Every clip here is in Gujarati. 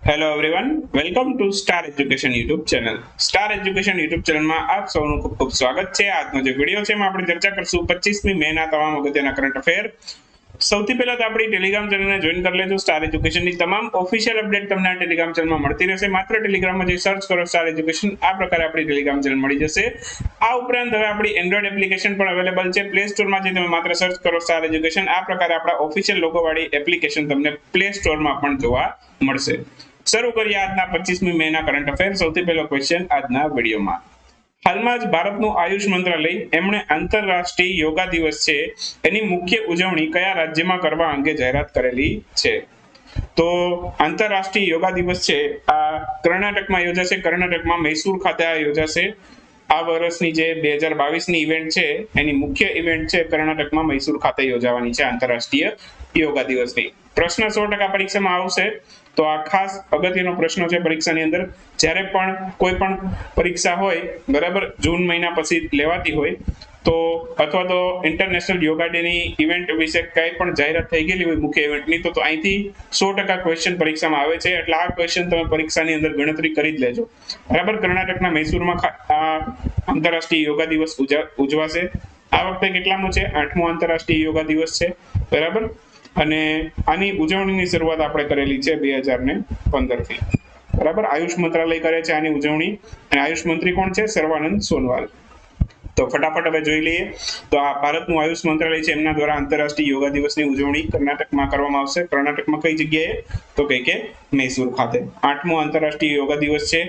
Hello everyone, welcome to star education YouTube channel. Star education YouTube ચેનલમાં આપ સૌનું ખૂબ ખૂબ સ્વાગત છે. આજનો જે વિડીયો છે એમાં આપણે ચર્ચા કરશું 25મી મેના તમામ અગત્યના કરંટ અફેર. સૌથી પહેલા તો આપણી ટેલિગ્રામ ચેનલને જોઈન કરી લેજો. સ્ટાર એજ્યુકેશનની તમામ ઓફિશિયલ અપડેટ તમને આ ટેલિગ્રામ ચેનલમાં મળતી રહેશે. માત્ર ટેલિગ્રામમાં જઈ સર્ચ કરો સ્ટાર એજ્યુકેશન, આ પ્રકારે આપણી ટેલિગ્રામ ચેનલ મળી જશે. આ ઉપરાંત હવે આપણી એન્ડ્રોઇડ એપ્લિકેશન પણ અવેલેબલ છે. પ્લે સ્ટોરમાં જઈ તમે માત્ર સર્ચ કરો સ્ટાર એજ્યુકેશન, આ પ્રકારે આપણા ઓફિશિયલ લોગો વાળી એપ્લિકેશન તમને પ્લે સ્ટોરમાં પણ જોવા મળશે. શરૂ કરીએ આજના 25મી મેના કરંટ અફેર. સૌથી પહેલો ક્વેશ્ચન આજના વિડીયોમાં. હાલમાં જ ભારતનું આયુષ મંત્રાલય એમણે આંતરરાષ્ટ્રીય યોગા દિવસ છે એની મુખ્ય ઉજવણી કયા રાજ્યમાં કરવા અંગે જાહેરાત કરેલી છે? તો આંતરરાષ્ટ્રીય યોગા દિવસ છે આ કર્ણાટકમાં યોજાશે. કર્ણાટકમાં મૈસૂર ખાતે આ યોજાશે. આ વર્ષની જે 2022ની ઇવેન્ટ છે એની મુખ્ય ઇવેન્ટ છે કર્ણાટકમાં મૈસૂર ખાતે યોજાવાની છે આંતરરાષ્ટ્રીય યોગા દિવસની. પ્રશ્ન 100% પરીક્ષામાં આવશે, તો આ ખાસ અગત્યનો પ્રશ્ન છે પરીક્ષાની અંદર. જ્યારે પણ કોઈ પણ પરીક્ષા હોય, બરાબર, જૂન મહિના પછી લેવાતી હોય તો અથવા તો ઇન્ટરનેશનલ યોગા ડે ની ઇવેન્ટ વિશે કંઈ પણ જાહેરાત થઈ ગયેલી હોય મુખ્ય ઇવેન્ટની, તો અહીંથી 100% ક્વેશ્ચન પરીક્ષામાં આવે છે. એટલે આ ક્વેશ્ચન તમે પરીક્ષાની અંદર ગણતરી કરી જ લેજો. બરાબર, કર્ણાટકના મૈસૂરમાં આ આંતરરાષ્ટ્રીય યોગા દિવસ ઉજવાશે. આ વખતે કેટલામો છે? 8મો આંતરરાષ્ટ્રીય યોગા દિવસ છે. બરાબર, અને આની ઉજવણીની શરૂઆત આપણે કરેલી છે 2015 થી. બરાબર, આયુષ મંત્રાલય કરે છે આની ઉજવણી, અને આયુષ મંત્રી કોણ છે? સર્વાનંદ સોનવાલ. તો ફટાફટ હવે જોઈ લઈએ. તો આ ભારતનું આયુષ મંત્રાલય છે એમના દ્વારા આંતરરાષ્ટ્રીય યોગા દિવસની ઉજવણી કર્ણાટકમાં કરવામાં આવશે. કર્ણાટકમાં કઈ જગ્યાએ? તો કે મૈસૂર ખાતે. 8મો આંતરરાષ્ટ્રીય યોગા દિવસ છે.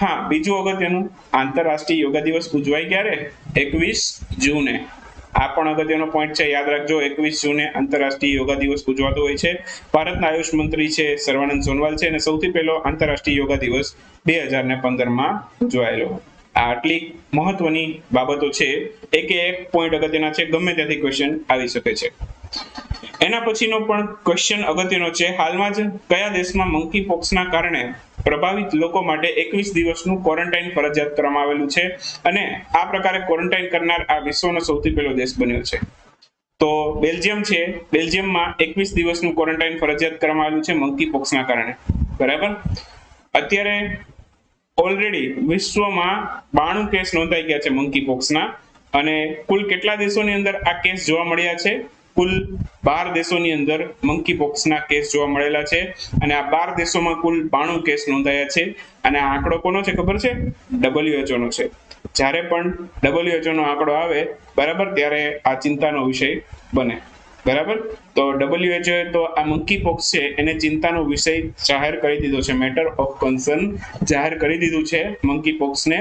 હા, બીજું અગત્યનું, આંતરરાષ્ટ્રીય યોગા દિવસ ઉજવાય ક્યારે? 21 જૂને. આ પણ અગત્યનો પોઈન્ટ છે, યાદ રાખજો. 21 જૂને આંતરરાષ્ટ્રીય યોગા દિવસ ઉજવાતો હોય છે. ભારતના આયુષ મંત્રી છે સર્વાનંદ સોનવાલ છે, અને સૌથી પહેલો આંતરરાષ્ટ્રીય યોગા દિવસ 2015માં ઉજવાયેલો. આટલી મહત્વની બાબતો છે. એક પોઈન્ટ અગત્યના છે, ગમે ત્યાંથી ક્વેશ્ચન આવી શકે છે. એના પછીનો પણ ક્વેશ્ચન અગત્યનો છે. હાલમાં જ કયા દેશમાં મંકી પોક્સના કારણે પ્રભાવિત લોકો માટે 21 દિવસનું ક્વોરન્ટાઇન ફરજિયાત કરવામાં આવેલું છે, અને આ પ્રકારે ક્વોરન્ટાઇન કરનાર આ વિશ્વનો સૌથી પહેલો દેશ બન્યો છે? તો બેલ્જિયમ છે. બેલ્જિયમમાં 21 દિવસનું ક્વોરન્ટાઇન ફરજિયાત કરવામાં આવેલું છે મંકી પોક્સના કારણે. બરાબર, અત્યારે ઓલરેડી વિશ્વમાં 92 કેસ નોંધાઈ ગયા છે મંકી પોક્સના, અને કુલ કેટલા દેશોની અંદર આ કેસ જોવા મળ્યા છે? કુલ 12 દેશોની અંદર મંકી પોક્સના કેસ જોવા મળેલા છે, અને આ 12 દેશોમાં કુલ 92 કેસ નોંધાયા છે. અને આ આંકડો કોનો છે ખબર છે? WHO નો છે. જ્યારે પણ WHO નો આંકડો આવે, બરાબર, ત્યારે આ ચિંતાનો વિષય બને. બરાબર, તો WHO તો આ મંકી પોક્સ છે એને ચિંતાનો વિષય જાહેર કરી દીધો છે, મેટર ઓફ કન્સર્ન જાહેર કરી દીધું છે મંકી પોક્સને.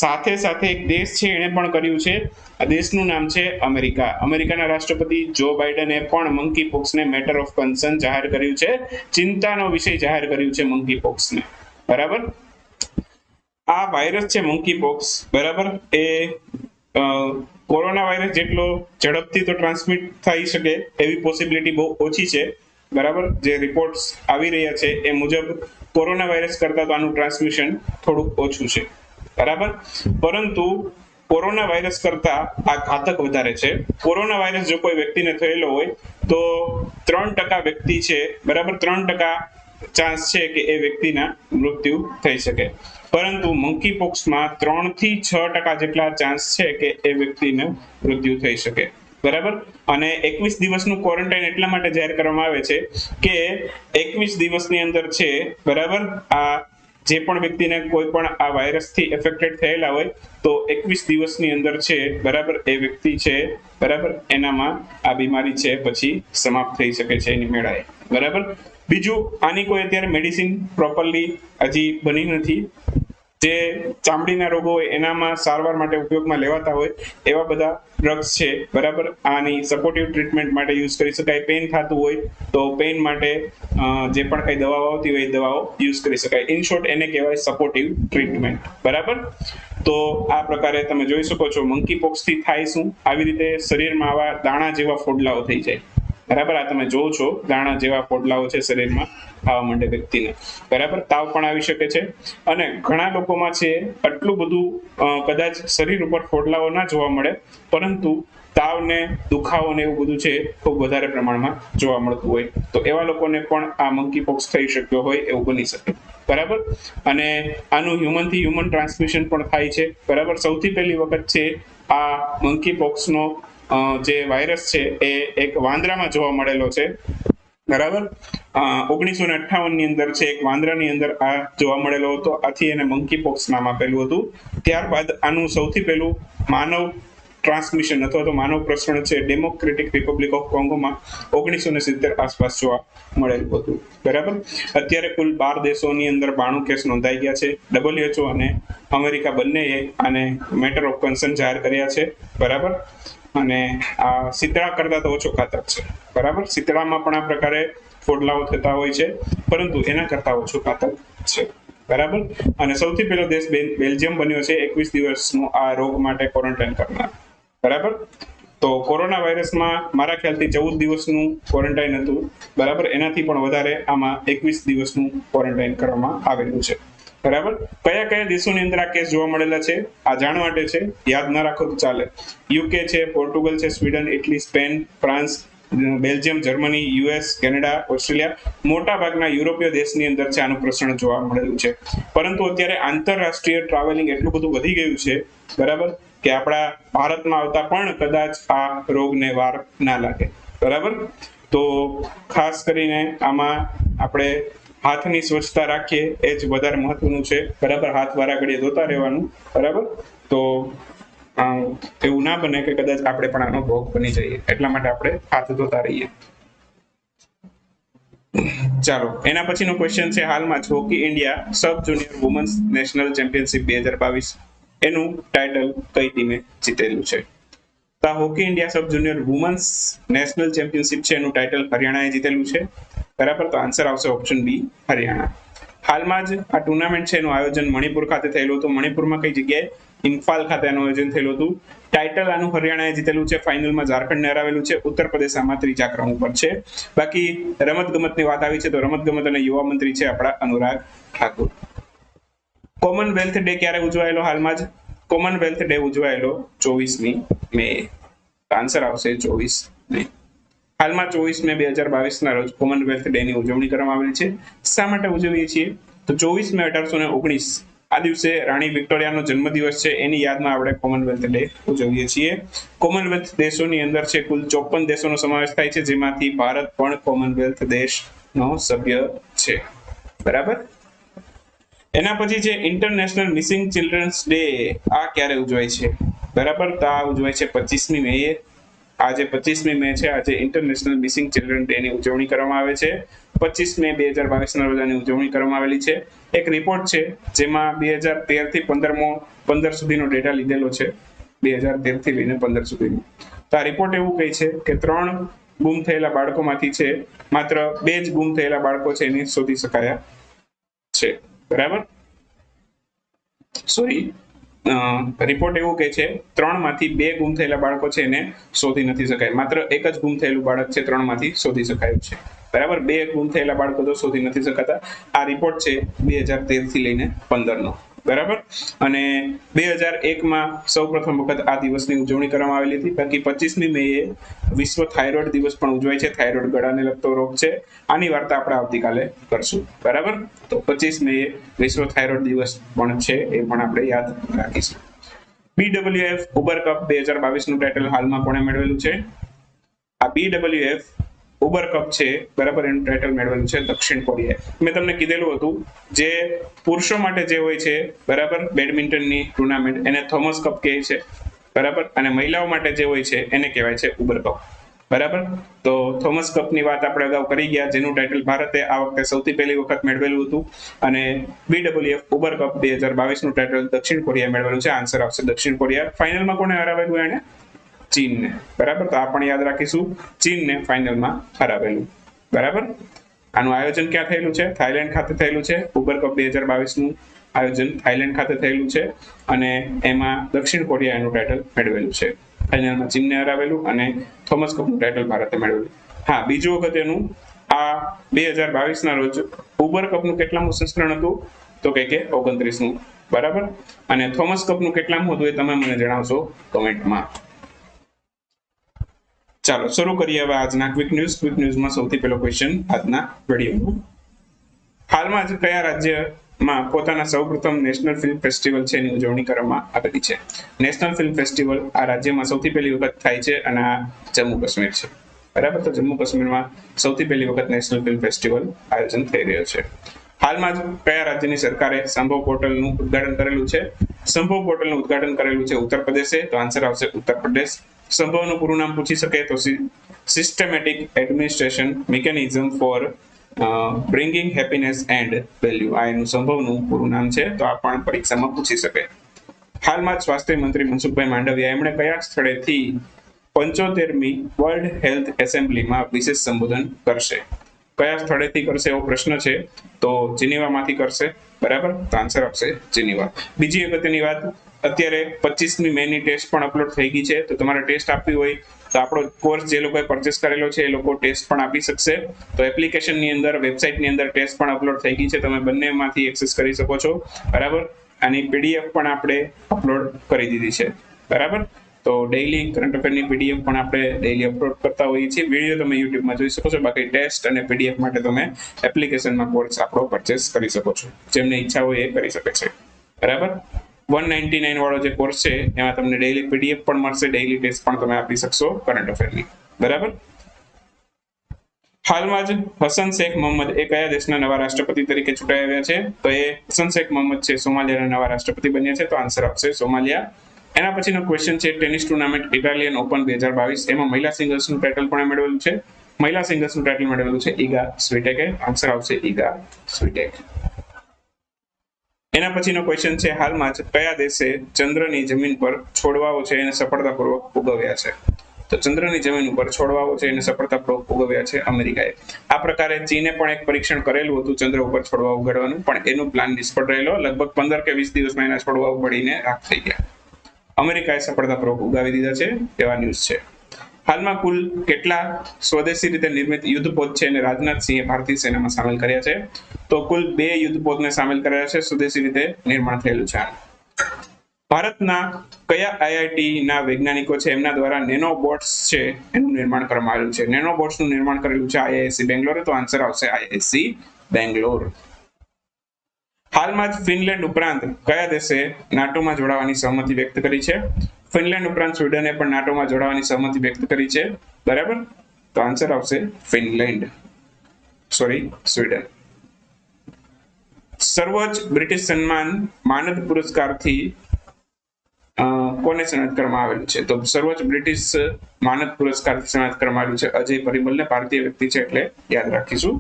સાથે સાથે એક દેશ છે એને પણ કર્યું છે. આ દેશનું નામ છે અમેરિકા. અમેરિકાના રાષ્ટ્રપતિ જો બાઇડને પણ મંકી પોક્સને મેટર ઓફ કન્સર્ન જાહેર કર્યું છે, ચિંતાનો વિષય જાહેર કર્યું છે મંકી પોક્સને. બરાબર, આ વાયરસ છે મંકી પોક્સ, બરાબર, એ કોરોના વાયરસ જેટલો ઝડપથી તો ટ્રાન્સમિટ થઈ શકે એવી પોસિબિલિટી બહુ ઓછી છે. બરાબર, જે રિપોર્ટ્સ આવી રહ્યા છે એ મુજબ કોરોના વાયરસ કરતા તો આનું ટ્રાન્સમિશન થોડુંક ઓછું છે. બરાબર, પરંતુ કોરોના વાયરસ કરતા આ ઘાતક વધારે છે. કોરોના વાયરસ જો કોઈ વ્યક્તિને થયેલો હોય તો 3% વ્યક્તિ છે, બરાબર, 3% ચાન્સ છે કે એ વ્યક્તિના મૃત્યુ થઈ શકે. પરંતુ મંકી પોક્સમાં 3 થી 6% જેટલા ચાન્સ છે કે એ વ્યક્તિનું મૃત્યુ થઈ શકે. બરાબર, અને 21 દિવસનું ક્વોરન્ટાઇન એટલા માટે જાહેર કરવામાં આવે છે કે 21 દિવસની અંદર છે, બરાબર, આ જે પણ વ્યક્તિને કોઈ પણ આ વાયરસથી એફેક્ટેડ થયેલા હોય તો 21 દિવસની અંદર છે, બરાબર, એ વ્યક્તિ છે, બરાબર, એનામાં આ બીમારી છે પછી સમાપ્ત થઈ શકે છે એની મેળાએ. બરાબર, બીજું, આની કોઈ અત્યારે મેડિસિન પ્રોપરલી હજી બની નથી. જે ચામડીના રોગો હોય એનામાં સારવાર માટે ઉપયોગમાં લેવાતા હોય એવા બધા ડ્રગ્સ છે, બરાબર, આની સપોર્ટિવ ટ્રીટમેન્ટ માટે યુઝ કરી શકાય. પેઇન થતું હોય તો પેઇન માટે જે પણ કઈ દવાઓ આવતી હોય એ દવાઓ યુઝ કરી શકાય. ઇન શોર્ટ એને કહેવાય સપોર્ટિવ ટ્રીટમેન્ટ. બરાબર, તો આ પ્રકારે તમે જોઈ શકો છો મંકી પોક્સ થી થાય શું? આવી રીતે શરીરમાં આવા દાણા જેવા ફોડલાઓ થઈ જાય. બરાબર, આ તમે જોવો છો દાણા જેવા ફોડલાઓ છે શરીરમાં આવવા માંડે વ્યક્તિને. બરાબર, તાવ પણ આવી શકે છે, અને ઘણા લોકોમાં છે આટલું બધું કદાચ શરીર ઉપર ફોડલાઓ ના જોવા મળે, પરંતુ તાવ ને દુખાવો ને એવું બધું છે ખૂબ વધારે પ્રમાણમાં જોવા મળતું હોય તો એવા લોકોને પણ આ મંકી પોક્સ થઈ શક્યો હોય એવું બની શકે, બરાબર. અને આનું હ્યુમન થી હ્યુમન ટ્રાન્સમિશન પણ થાય છે, બરાબર. સૌથી પહેલી વખત છે આ મંકી પોક્સનો જે વાયરસ છે એ એક વાંદરામાં જોવા મળેલો છે, બરાબર. 1958 ની અંદર છે એક વાંદરાની અંદર આ જોવા મળેલો હતો, આથી એને મંકી પોક્સ નામ આપેલું હતું. ત્યારબાદ આનું સૌથી પહેલું માનવ ટ્રાન્સમિશન અથવા તો માનવ પ્રસરણ છે ડેમોક્રેટિક રિપબ્લિક ઓફ કોંગોમાં 1970 આસપાસ જોવા મળેલું હતું, બરાબર. અત્યારે કુલ 12 દેશોની અંદર 92 કેસ નોંધાઈ ગયા છે. WHO અને અમેરિકા બંનેએ આને મેટર ઓફ કન્સર્ન જાહેર કર્યા છે, બરાબર. અને આ શીતળા કરતા તો ઓછો ઘાતક છે, બરાબર. શીતળામાં પણ આ પ્રકારે ફોડલાઓ થતા હોય છે, પરંતુ એના કરતા ઓછો ઘાતક છે, બરાબર. અને સૌથી પહેલો દેશ બેલ્જિયમ બન્યો છે 21 દિવસનું આ રોગ માટે ક્વોરન્ટાઇન કરનાર, બરાબર. તો કોરોના વાયરસમાં મારા ખ્યાલથી 14 દિવસનું ક્વોરન્ટાઇન હતું, બરાબર. એનાથી પણ વધારે આમાં 21 દિવસનું ક્વોરન્ટાઇન કરવામાં આવેલું છે, બરાબર. કયા કયા દેશોની અંદર આ કેસ જોવા મળેલા છે આ જાણવા માટે છે, યાદ ના રાખો તો ચાલે. યુકે છે, પોર્ટુગલ છે, Sweden, Italy, Spain, France, Belgium, Germany, US, Canada, Australia, મોટા ભાગના યુરોપીય દેશની અંદર છે આનું પ્રસરણ જોવા મળેલું છે. પરંતુ અત્યારે આંતરરાષ્ટ્રીય ટ્રાવેલિંગ એટલું બધું વધી ગયું છે, બરાબર, કે આપણા ભારતમાં આવતા પણ કદાચ આ રોગને વાર ના લાગે, બરાબર. તો ખાસ કરીને આમાં આપણે હાથની સ્વચ્છતા રાખીએ એ જ વધારે મહત્વનું છે, બરાબર. હાથ વારા ઘડીએ ધોતા રહેવાનું, બરાબર. તો એવું ના બને કે કદાચ આપણે પણ આનો ભોગ બની જઈએ, એટલા માટે આપણે હાથ ધોતા રહીએ. ચાલો, એના પછીનો ક્વેશ્ચન છે હાલમાં જ hockey India sub junior women's national championship 2022 એનું ટાઇટલ કઈ ટીમે જીતેલું છે? તો hockey India sub junior women's national championship છે એનું ટાઇટલ હરિયાણાએ જીતેલું છે, બરાબર. તો આન્સર આવશે ઓપ્શન બી, હરિયાણા. હાલમાં જ આ ટુર્નામેન્ટ છે એનું આયોજન મણિપુર ખાતે થયેલું હતું. મણિપુરમાં કઈ જગ્યાએ? ઇમ્ફાલ ખાતે આનું આયોજન થયેલું હતું. ટાઇટલ આનું હરિયાણાએ જીતેલું છે. ફાઇનલમાં ઝારખંડને હરાવેલું છે. ઉત્તર પ્રદેશ આમાં ત્રીજા ક્રમ ઉપર છે. બાકી રમત ગમતની વાત આવી છે તો રમત ગમત અને યુવા મંત્રી છે આપણા અનુરાગ ઠાકુર. કોમનવેલ્થ ડે ક્યારે ઉજવાયેલો? હાલમાં જ કોમનવેલ્થ ડે ઉજવાયેલો 24મી મે. આન્સર આવશે 24 મે. હાલમાં 24 મે 2022 ના રોજ કોમનવેલ્થ ડે ની ઉજવણી કરવામાં આવેલી છે. શા માટે ઉજવીએ છીએ? તો 24 મે 1819 આ દિવસે રાણી વિક્ટોરિયાનો જન્મદિવસ છે, એની યાદમાં આપણે કોમનવેલ્થ ડે ઉજવીએ છીએ. કોમનવેલ્થ દેશોની અંદર છે કુલ 54 દેશોનો સમાવેશ થાય છે, જેમાંથી ભારત પણ કોમનવેલ્થ દેશનો સભ્ય છે, બરાબર. એના પછી છે ઇન્ટરનેશનલ મિસિંગ ચિલ્ડ્રન્સ ડે. આ ક્યારે ઉજવાય છે? બરાબર, તો આ ઉજવાય છે 25મી મે. આજે 25મી મે છે, આજે ઇન્ટરનેશનલ મિસિંગ ચિલ્ડ્રન ડે ની ઉજવણી કરવામાં આવે છે. 25 મે 2022 ના રોજ આની ઉજવણી કરવામાં આવેલી છે. એક રિપોર્ટ છે જેમાં 2013 થી 15 સુધીનો ડેટા લીધેલો છે, 2013 થી લઈને 15 સુધીનો. તો આ રિપોર્ટ એવું કહે છે કે 3 ગુમ થયેલા બાળકોમાંથી છે માત્ર 2 જ ગુમ થયેલા બાળકો છે એને શોધી શકાયા છે, બરાબર. સોરી, રિપોર્ટ એવું કહે છે 3 માંથી 2 ગુમ થયેલા બાળકો છે એને શોધી નથી શકાય. માત્ર એક જ ગુમ થયેલું બાળક છે 3 માંથી શોધી શકાયું છે, બરાબર. 2 ગુમ થયેલા બાળકો તો શોધી નથી શકાતા. આ રિપોર્ટ છે 2013 થી લઈને 15 નો, બરાબર. અને 2001માં સૌપ્રથમ વખત આ દિવસની ઉજવણી કરવામાં આવેલી હતી. બાકી 25મી મે વિશ્વ થાઇરોઇડ દિવસ પણ ઉજવાય છે. થાઇરોઇડ ગળાને લગતો રોગ છે. આની વાર્તા આપણે આવતીકાલે કરશું, બરાબર. તો 25 મે વિશ્વ થાઇરોઇડ દિવસ પણ છે, એ પણ આપણે યાદ રાખીશું. BWF ઉબર કપ 2022 નું ટાઇટલ હાલમાં કોણે મેળવેલું છે? આ BWF ઉબર કપ છે, બરાબર, એનું ટાઇટલ મેળવેલું છે દક્ષિણ કોરિયા. મેં તમને કીધેલું હતું જે પુરુષો માટે જે હોય છે, બરાબર, બેડમિન્ટનની ટુર્નામેન્ટ એને થોમસ કપ કહે છે, બરાબર. અને મહિલાઓ માટે જે હોય છે એને કહેવાય છે ઉબર કપ, બરાબર. તો થોમસ કપની વાત આપણે અગાઉ કરી ગયા, જેનું ટાઇટલ ભારતે આ વખતે સૌથી પહેલી વખત મેળવેલું હતું. અને BWF ઉબર કપ 2022 નું ટાઇટલ દક્ષિણ કોરિયા મેળવેલું છે. આન્સર આવશે દક્ષિણ કોરિયા. ફાઇનલમાં કોને હરાવેલું? એને ચીનને, બરાબર. તો આ પણ યાદ રાખીશું, ચીનને ફાઇનલમાં હરાવેલું, બરાબર. આનું આયોજન ક્યાં થયેલું છે? થાઈલેન્ડ ખાતે થયેલું છે. ઉબર કપ 2022 નું આયોજન થાઈલેન્ડ ખાતે થયેલું છે અને એમાં દક્ષિણ કોરિયા એનું ટાઇટલ મેળવેલું છે. ફાઇનલમાં ચીનને હરાવેલું અને થોમસ કપનું ટાઇટલ ભારતે મેળવેલું. હા, બીજું વખત એનું આ 2022 ના રોજ ઉબર કપનું કેટલામું સંસ્કરણ હતું? તો કે 29મું, બરાબર. અને થોમસ કપનું કેટલામું હતું એ તમે મને જણાવશો કમેન્ટમાં. ચાલો શરૂ કરીએ હવે આજના ક્વિક ન્યૂઝમાં સૌથી પહેલો ક્વેશ્ચન આજના વિડીયોનો. હાલમાં જ કયા રાજ્યમાં પોતાના સૌપ્રથમ નેશનલ ફિલ્મ ફેસ્ટિવલ છે એની ઉજવણી કરવામાં આવેલી છે? નેશનલ ફિલ્મ ફેસ્ટિવલ આ રાજ્યમાં સૌથી પહેલી વખત થાય છે અને આ જમ્મુ કાશ્મીર છે. બરાબર, તો જમ્મુ કાશ્મીરમાં સૌથી પહેલી વખત નેશનલ ફિલ્મ ફેસ્ટિવલ આયોજન થઈ રહ્યો છે. હાલમાં જ કયા રાજ્યની સરકારે સંભવ પોર્ટલનું ઉદ્ઘાટન કરેલું છે? સંભવ પોર્ટલનું ઉદ્ઘાટન કરેલું છે ઉત્તર પ્રદેશે, તો આન્સર આવશે ઉત્તર પ્રદેશ. સંભવનું પૂરું નામ પૂછી શકે તો systematic administration mechanism for bringing happiness and value, આ એનું સંભવનું પૂરું નામ છે, તો આ પણ પરીક્ષામાં પૂછી શકે. હાલમાં જ સ્વાસ્થ્ય મંત્રી મનસુખભાઈ માંડવિયા એમણે કયા સ્થળેથી 75મી વર્લ્ડ હેલ્થ એસેમ્બલીમાં વિશેષ સંબોધન કરશે? કયા સ્થળેથી કરશે એવો પ્રશ્ન છે, તો જીનીવામાંથી કરશે. બરાબર, તો આન્સર આવશે જીનીવા. બીજી અગત્યની વાત, અત્યારે 25મી મેની ટેસ્ટ પણ અપલોડ થઈ ગઈ છે, તો તમારે ટેસ્ટ આપવી હોય તો આપણો કોર્સ જે લોકોએ પરચેસ કરેલો છે એ લોકો ટેસ્ટ પણ આપી શકશે. તો એપ્લિકેશનની અંદર, વેબસાઇટની અંદર ટેસ્ટ પણ અપલોડ થઈ ગઈ છે, તમે બંનેમાંથી એક્સેસ કરી શકો છો. બરાબર, આની પીડીએફ પણ આપણે અપલોડ કરી દીધી છે. બરાબર, તો ડેઈલી કરંટ અફેરની પીડીએફ પણ આપણે ડેઈલી અપલોડ કરતા હોઈએ છીએ. વિડીયો તમે યુટ્યુબમાં જોઈ શકો છો, બાકી ટેસ્ટ અને પીડીએફ માટે તમે એપ્લિકેશનમાં કોર્સ આપણો પરચેસ કરી શકો છો. જેમને ઈચ્છા હોય એ કરી શકે છે. બરાબર, 199 વાળો જે કોર્સ છે એમાં તમને ડેઈલી પીડીએફ પણ મળશે, ડેઈલી ટેસ્ટ પણ તમે આપી શકશો કરંટ અફેરની. બરાબર, હાલમાં જ હસન શેખ મોહમ્મદ એ કયા દેશના નવા રાષ્ટ્રપતિ તરીકે ચૂંટાઈ આવ્યા છે? તો એ હસન શેખ મોહમ્મદ છે સોમાલિયાના નવા રાષ્ટ્રપતિ બન્યા છે, તો આન્સર આવશે સોમાલિયા. એના પછીનો ક્વેશ્ચન છે ટેનિસ ટુર્નામેન્ટ ઇટાલિયન ઓપન 2022, એમાં મહિલા સિંગલ્સનું ટાઇટલ પણ મેળવેલું છે. મહિલા સિંગલ્સનું ટાઇટલ મેળવેલું છે ઈગા સ્વીટેકે, આન્સર આવશે ઈગા સ્વીટેક. એના પછીનો ક્વેશ્ચન છે હાલમાં જ કયા દેશે ચંદ્રની જમીન પર છોડવાઓ છે એને સફળતાપૂર્વક ઉગવ્યા છે? તો ચંદ્રની જમીન ઉપર છોડવાઓ છે એને સફળતાપૂર્વક ઉગવ્યા છે અમેરિકાએ. આ પ્રકારે ચીને પણ એક પરીક્ષણ કરેલું હતું ચંદ્ર ઉપર છોડવા ઉગાડવાનું, પણ એનું પ્લાન નિષ્ફળ રહેલો. લગભગ 15 કે 20 દિવસમાં એના છોડવા ઉગાડીને રાખ થઈ ગયા. અમેરિકાએ સફળતાપૂર્વક ઉગાવી દીધા છે, એવા ન્યૂઝ છે. હાલમાં કુલ કેટલા સ્વદેશી રીતે નિર્મિત યુદ્ધપોત છે અને રાજનાથસિંહે ભારતીય સેનામાં સામેલ કર્યા છે? તો કુલ 2 યુદ્ધપોતને સામેલ કર્યા છે, સ્વદેશી રીતે નિર્માણ થયેલું છે. ભારતના કયા આઈઆઈટી ના વૈજ્ઞાનિકો છે એમના દ્વારા નેનો બોટ્સ છે એનું નિર્માણ કરવામાં આવેલું છે? નેનો બોટ્સનું નિર્માણ કરેલું છે આઈઆઈએસસી બેંગ્લોર, તો આન્સર આવશે આઈઆઈએસસી બેંગ્લોર. હાલમાં જ ફિનલેન્ડ ઉપરાંત કયા દેશે નાટોમાં જોડાવાની સહમતિ વ્યક્ત કરી છે? ફિનલેન્ડ ઉપરાંત સ્વીડને પણ નાટોમાં જોડાવાની સહમતિ વ્યક્ત કરી છે. બરાબર, તો આન્સર આવશે સ્વીડન. સર્વોચ્ચ બ્રિટિશ સન્માન માનદ પુરસ્કારથી કોને સન્માનિત કરવામાં આવેલું છે? તો સર્વોચ્ચ બ્રિટિશ માનદ પુરસ્કારથી સન્માનિત કરવામાં આવેલું છે અજય પરિમલને. ભારતીય વ્યક્તિ છે એટલે યાદ રાખીશું.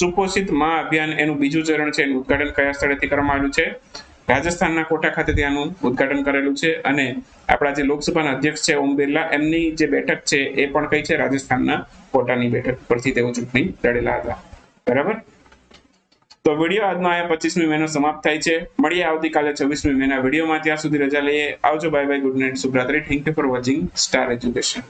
સુપોષિત મા અભિયાન એનું બીજું ચરણ છે, એનું ઉદ્ઘાટન કયા સ્થળેથી કરવામાં આવેલું છે? રાજસ્થાનના કોટા ખાતે ત્યાંનું ઉદ્ઘાટન કરેલું છે. અને આપણા જે લોકસભાના અધ્યક્ષ છે ઓમ બિરલા, એમની જે બેઠક છે એ પણ કઈ છે? રાજસ્થાનના કોટાની બેઠક પરથી તેઓ ચૂંટણી લડેલા હતા. બરાબર, તો વિડીયો આજનો અહીંયા 25મી મેનો સમાપ્ત થાય છે. મળીએ આવતીકાલે 26મી મેના વિડીયોમાં. ત્યાં સુધી રજા લઈએ. આવજો, બાય બાય, ગુડ નાઇટ, શુભરાત્રી. Thank you for watching star education.